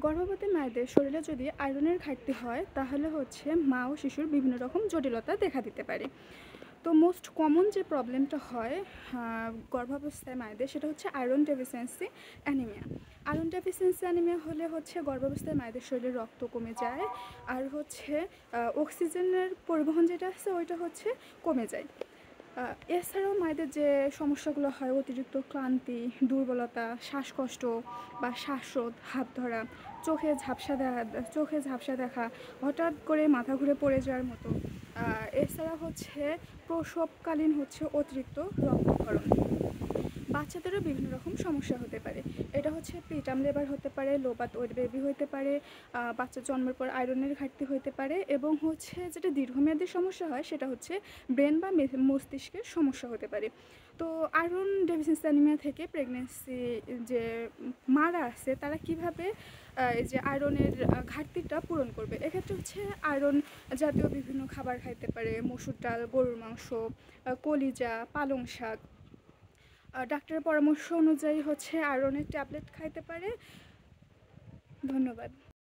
গর্ভবতী মায়েদের শরীরে যদি আয়রনের ঘাটতি হয় তাহলে হচ্ছে মা ও শিশুর বিভিন্ন রকম জটিলতা দেখা দিতে পারে। তো মোস্ট কমন যে প্রবলেমটা হয় গর্ভাবস্থায় মায়েদের, সেটা হচ্ছে iron deficiency anaemia. Iron deficiency anaemia হলে হচ্ছে গর্ভাবস্থায় মায়েদের শরীরে রক্ত কমে যায়, আর হচ্ছে অক্সিজেনের পরিবহন যেটা আছে ওইটা হচ্ছে কমে যায়। এছাড়াও মায়েদের যে সমস্যাগুলো হয়, অতিরিক্ত ক্লান্তি, দুর্বলতা, শ্বাসকষ্ট বা শ্বাসরোধ, হাত ধরা, চোখে ঝাপসা দেখা, হঠাৎ করে মাথা ঘুরে পড়ে যাওয়ার মতো। এছাড়া হচ্ছে প্রসবকালীন হচ্ছে অতিরিক্ত রক্তক্ষরণ। বাচ্চাদেরও বিভিন্ন রকম সমস্যা হতে পারে। এটা হচ্ছে প্রিটার্ম লেবার হতে পারে, লো বার্থ ওয়েট বেবি হতে পারে, বাচ্চা জন্মের পর আয়রনের ঘাটতি হতে পারে, এবং হচ্ছে যেটা দীর্ঘমেয়াদী সমস্যা হয় সেটা হচ্ছে ব্রেন বা মস্তিষ্কের সমস্যা হতে পারে। তো আয়রন ডেফিসিয়েন্সি অ্যানিমিয়া থেকে প্রেগনেন্সি যে মারা আছে তারা কিভাবে এই যে আয়রনের ঘাটতিটা পূরণ করবে, এক্ষেত্রে হচ্ছে আয়রন জাতীয় বিভিন্ন খাবার খাইতে পারে, মসুর ডাল, গরুর মাংস, কলিজা, পালং শাক। ডাক্তারের পরামর্শ অনুযায়ী হচ্ছে আয়রনের ট্যাবলেট খাইতে পারে। ধন্যবাদ।